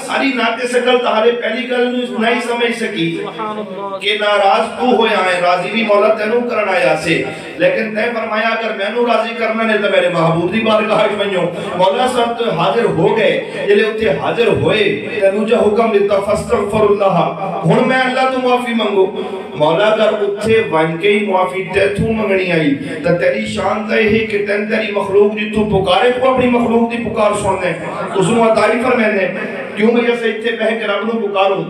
ساری ناتے سکل تہارے پہلی گل نہیں سمجھ سکی کہ ناراض تو ہویا ہے راضی بھی مولا تینوں کرنا آیا سے لیکن تے فرمایا اگر میں نو راضی کرنا نہیں تو میرے محبوب دی بارگاہ وچ ونجو مولا صاحب تو حاضر ہو گئے جلے اتنے حاضر ہوئے تینوں جو حکم دیتا فاستغفر اللہ ہن میں اللہ تو معافی منگو مولا اگر اتھے ون کے ہی معافی تیتھوں منگنی آئی تو تیری شان تے ہی کہ تین تیری مخلوق دی تو پکارے تو اپنی مخلوق دی پکار سننے اس نے عطائی فرمینے کیوں میں جیسے اتھے بہ کے رب نو پکاروں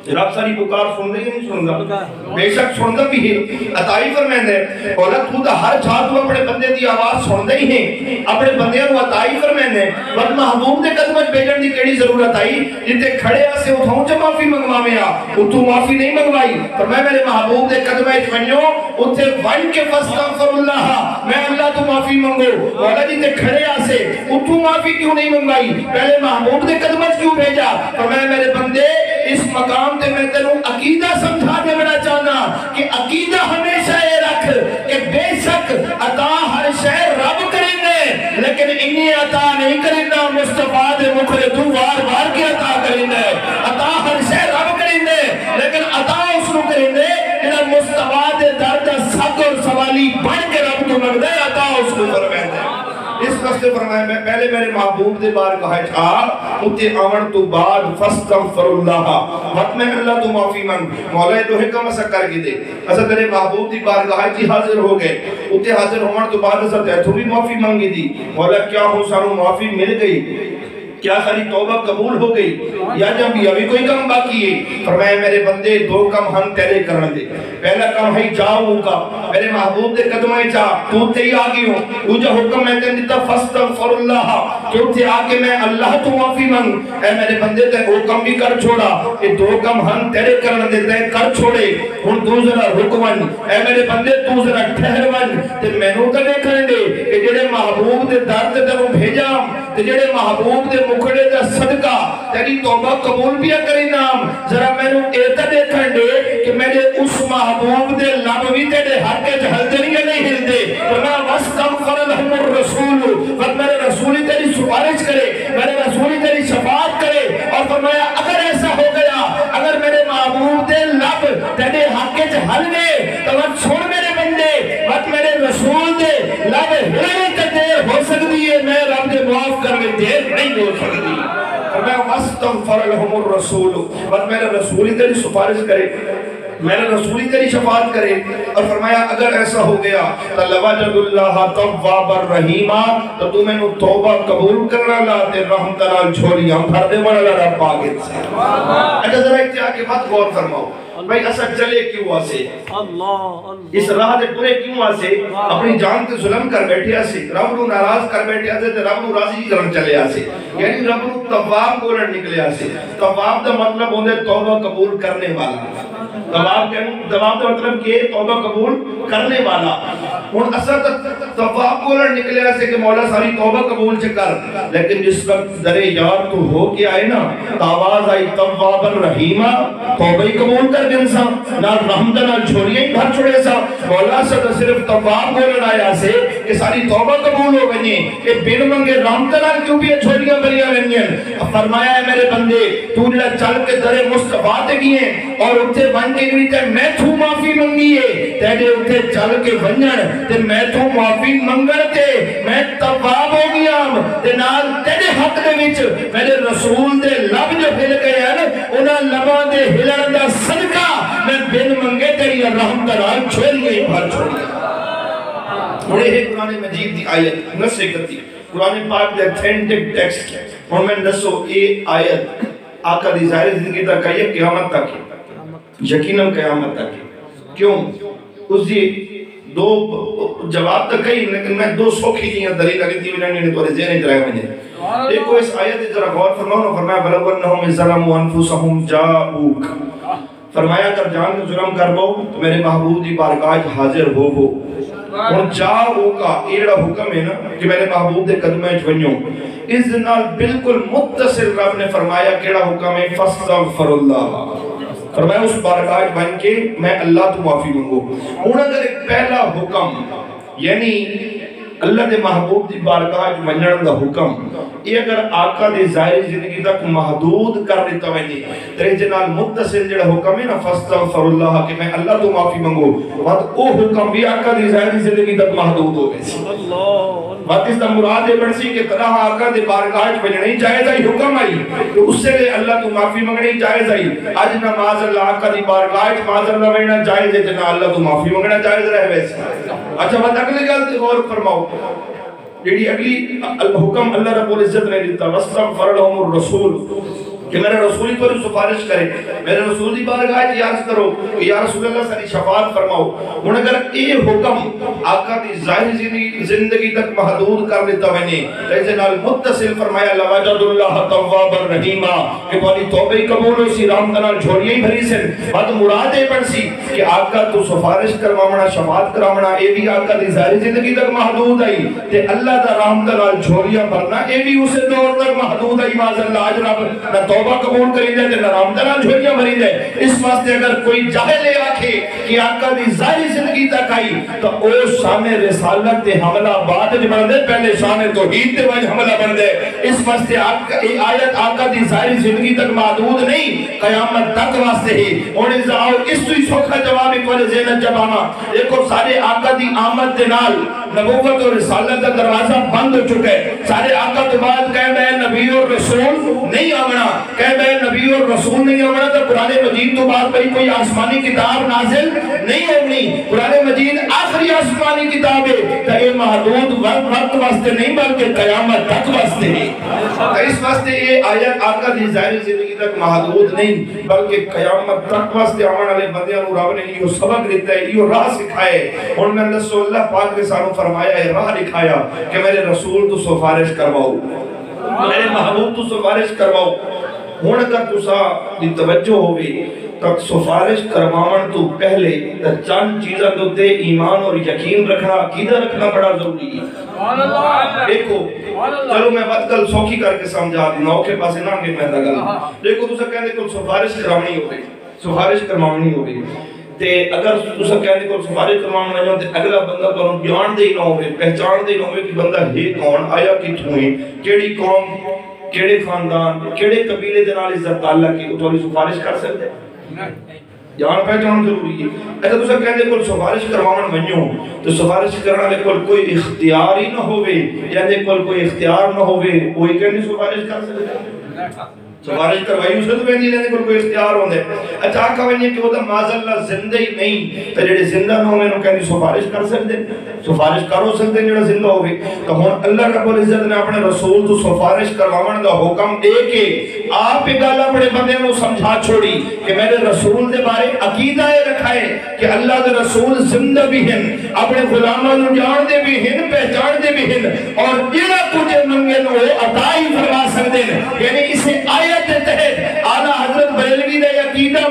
رب ساری پکار سن دے یا نہیں سن دا بے شک سن دا بھی ہے عطائی فرمینے اولا تو دا ہر چھا تو اپنے بندے دی آواز سن دے ہی ہیں اپنے بندے کو عطائی فرمینے وقت محبوب دے قدمت بیجن دی کیڑی ضرورت آئی جتے کھڑے آسے اتھاؤں چا معافی منگوا میں آ اتھو معافی نہیں منگوائی فرمائے میرے محبوب دے قدمت ونیو اتھے ون کے فاستغفر اللہ میں اللہ تو معافی منگو اولا جتے کھڑے آسے اتھو معافی کیوں نہیں منگوائی پہلے محبوب دے قدمت کیوں بھیجا فرمائے میرے بندے اس مقام تے میں تینوں عقیدہ سمجھا دے بڑا چاہنا کہ عقیدہ ہمیشہ یہ رکھ کہ بے شک عطا ہر شہر رب کریں گے لیکن انہی عطا نہیں کریں گا مصطفیٰ دے مکھلے تو وار وار کی عطا کریں گے عطا ہر شہر رب کریں گے لیکن عطا اس کو کریں گے انہا مصطفیٰ دے درد سک اور سوالی بڑھ کے رب تو مگ دے عطا اس کو فرمائے دے اس قصد فرمائے میں پہلے میرے محبوب دے بارگاہ اتے آون تو بعد فاستغفر اللہ وقت میں اللہ تو معافی منگ مولا تو حکم ایسا کر کے دے ایسا تیرے محبوب دی بارگاہ جی حاضر ہو گئے اتے حاضر ہونے تو بعد ایسا تو بھی معافی منگی دی مولا کیا ہوں سانو معافی مل گئی کیا ساری توبہ قبول ہو گئی یا جب بھی ابھی کوئی کم باقی ہے فرمائے میرے بندے دو کم ہم تیرے کرنے دے پہلا کم ہے جاؤ کا میرے محبوب دے قدمیں چاہ تو تے ہی آگی ہوں تو جو حکم میں تے دیتا فاستغفر اللہ تو تے آگے میں اللہ تو معافی منگ اے میرے بندے تے وہ کم بھی کر چھوڑا یہ دو کم ہم تیرے کرنے دے تے کر چھوڑے ہن تو ذرا حکمن اے میرے بندے تو ذرا ٹھہرون تے میں نو تے دیکھنے دے کہ جڑے محبوب دے درد تے وہ بھیجا تے جڑے محبوب دے مکھڑے دا صدقہ تیری توبہ قبول بھی کریں نام ذرا میں نے ایتا دیکھن دے کہ میرے اس محبوب دے لب بھی تیرے حق کے جہل دے نہیں ہل دے فرما واستغفر لهم الرسول وقت میرے رسولی تیری سفارش کرے میرے رسولی تیری شفاعت کرے اور فرمایا اگر ایسا ہو گیا اگر میرے محبوب دے لب تیرے حق کے جہل دے تو وقت چھوڑ میرے بندے وقت میرے رسول دے لب ہلنے تے دیر ہو سکتی ہے میں رب دے معاف کرنے دیر نہیں ہو سکتی فرمایا واستغفر لهم الرسول وقت میرے رسولی تیری سفارش کرے میرے رسولی تیری شفاعت کرے اور فرمایا اگر ایسا ہو گیا تو لوجد اللہ تواب الرحیمہ تو میں نے توبہ قبول کرنا لاتے رحمت اللہ چھوڑی ہم بھر دے والا رب آگے سے اچھا ذرا اتیا کے بعد غور فرماؤ بھائی ایسا چلے کیوں آسے اس راہ دے پورے کیوں آسے اپنی جان تے ظلم کر بیٹھے آسے رب نو ناراض کر بیٹھے آسے تے رب نو راضی کرن چلے آسے یعنی رب نو تواب بولن نکلے آسے تواب دا مطلب ہوندے توبہ قبول کرنے والا تواب دا مطلب کہ توبہ قبول کرنے والا ہن اثر تواب بولن نکلے آسے کہ مولا ساری توبہ قبول چکر لیکن جس وقت درے یار تو ہو کے آئے نا آواز آئی تواب الرحیمہ توبہ قبول کر انسان نہ رحمت نہ چھوڑیے گھر چھوڑے سا مولا سے تو صرف تواب بولن آیا سے کہ ساری توبہ قبول ہو گئی کہ بن منگے رحمت نہ کیوں بھی چھوڑیاں بریاں گئیں فرمایا ہے میرے بندے تو نے چل کے در مصطفیٰ تے گئے اور اتنے بن کے گئی تے میں تو معافی منگی ہے تیرے اتنے چل کے بنن تے میں تو معافی منگن تے میں تواب ہو گیا تے نال تیرے حق دے وچ میرے رسول دے لب جو ہل گئے ہیں انہاں لباں دے ہلن دا صدقہ میں بن منگے تیری رحمت نال چھوڑیے بھر چھوڑیے بڑے ہے قرآن مجید دی آیت نصر کرتی قرآن پاک دے اتھینٹک ٹیکسٹ اور میں نسو یہ آیت آقا دی ظاہر زندگی تک ہے قیامت تک یقیناً قیامت تک کیوں اس دی دو جواب تک ہے لیکن میں دو سوکھی جیاں دلیل لگی تھی انہوں نے توڑے ذہن اترائے مجھے دیکھو اس آیت ذرا غور فرماؤ فرمایا بلغنہم ظلموا انفسہم جاؤک فرمایا کر جان کے ظلم کر بو تو میرے محبوب دی بارگاہ حاضر ہو اور جاؤ کا ایڑا حکم ہے نا کہ میرے محبوب دے قدمیں جونیوں اس نال بالکل متصل رب نے فرمایا کیڑا حکم ہے فاستغفر اللہ فرمایا اس بارگاہ بن کے میں اللہ تو معافی منگو انہوں اگر ایک پہلا حکم یعنی اللہ دے محبوب دی بارگاہ وچ ونجن دا حکم یہ اگر آقا دی ظاہری زندگی تک محدود کر دیتا ویندی تے جنال متصل جڑا حکم ہے نا فاستغفر اللہ کہ میں اللہ تو معافی منگو وقت او حکم بھی آقا دی ظاہری زندگی تک محدود ہو گئے وقت اس دا مراد ہے بڑھ سی کہ طرح آقا دی بارگاہ وچ ونجن جائز آئی حکم آئی تو اس سے اللہ تو معافی منگنی جائز آئی اج نہ معاذ اللہ آقا دی بارگاہ وچ معاذ اللہ ونجنا جائز ہے تے نہ اللہ تو معافی منگنا جائز رہے ویسے اچھا بات اگلی گل تے غور فرماؤ جیڑی اگلی حکم اللہ رب العزت نے دیتا واستغفر لهم الرسول کہ میرے رسول کو سفارش کرے میرے رسول دی بارگاہ کی عرض کرو کہ یا رسول اللہ ساری شفاعت فرماؤ ہن اگر یہ حکم آقا دی ظاہری زندگی تک محدود کر دیتا ونے ایسے نال متصل فرمایا لوجد اللہ تواب الرحیم کہ تہاڈی توبہ قبول ہو سی رحمت نال جھولیاں ہی بھری سن بات مراد ہے بن سی کہ آقا تو سفارش کرواونا شفاعت کراونا اے بھی آقا دی ظاہری زندگی تک محدود آئی تے اللہ دا رحمت نال جھولیاں بھرنا اے بھی اسے دور تک محدود آئی معاذ اللہ اج رب نہ توبہ قبول کری دے تے نرام تران جھولیاں بھری دے اس واسطے اگر کوئی جاہل آکھے کہ آقا دی ظاہری زندگی تک آئی تو او شان رسالت تے حملہ بعد وچ بن دے پہلے شان توحید تے وچ حملہ بن دے اس واسطے یہ آیت آقا دی ظاہری زندگی تک محدود نہیں قیامت تک واسطے ہی ہن جاؤ اس تو سوکھا جواب ایک والے ذہن جبانا دیکھو سارے آقا دی آمد دے نال نبوت اور رسالت کا دروازہ بند ہو چکا ہے سارے آقا تو بعد کہہ میں نبی اور رسول نہیں آمنا کہہ میں نبی اور رسول نہیں آمنا تو قرآن مجید تو بعد بھئی کوئی آسمانی کتاب نازل نہیں ہونی قرآن مجید آخری آسمانی کتاب ہے تو یہ محدود وقت واسطے نہیں بلکہ قیامت تک واسطے ہے اس واسطے یہ آیت آقا دی ظاہری زندگی تک محدود نہیں بلکہ قیامت تک واسطے آمن والے بندیاں نو رب نے یہ سبق دیتا ہے یہ راہ سکھائے اور میں رسول اللہ پاک کے سانو فرمایا ہے راہ دکھایا کہ میرے رسول تو سفارش کرواؤ میرے محبوب تو سفارش کرواؤ ہن اگر تسا دی توجہ ہوگی تک سفارش کرواون تو پہلے چند چیزاں تے ایمان اور یقین رکھنا عقیدہ رکھنا بڑا ضروری ہے دیکھو چلو میں بات کل سوکھی کر کے سمجھا دینا اوکے پاسے نہ کہ میں گل دیکھو تسا کہندے کوئی سفارش کراونی ہوگی سفارش کرواونی ہوگی تے اگر تسا کہندے کوئی سفارش کرواون وجہ تے اگلا بندہ تانوں جان دے نہ ہوے پہچان دے نہ ہوے کہ بندہ ہے کون آیا کتھوں ہے کیڑی قوم کیڑے خاندان کیڑے قبیلے دے نال عزت تعلق ہے تھوڑی سفارش کر سکتے جان پہچان ضروری ہے اگر تسا کہندے کوئی سفارش کرواون ونجو تو سفارش کرنے والے کوئی اختیار ہی نہ ہوے یعنی کوئی اختیار نہ ہوے کوئی کہندے سفارش کر سکتے سفارش کروائی اسے تو بہنی رہنے کوئی اختیار ہوندے اچھا کہویں کہ وہ تو معاذ اللہ زندہ ہی نہیں تو جڑے زندہ نہ ہوئے انہوں کہنی سفارش کر سکتے سفارش کرو سکتے جڑا زندہ ہوئے تو ہن اللہ رب العزت نے اپنے رسول تو سفارش کرواون دا حکم دے کے آپ ایک گل اپنے بندے نو سمجھا چھوڑی کہ میرے رسول دے بارے عقیدہ رکھائے کہ اللہ دے رسول زندہ بھی ہیں اپنے غلاماں نو جان دے بھی ہیں پہچان دے بھی ہیں اور جڑا کچھ منگے نو عطا ہی فرما سکتے ہیں یعنی اسے آیت تحت اعلیٰ حضرت بریلوی دا عقیدہ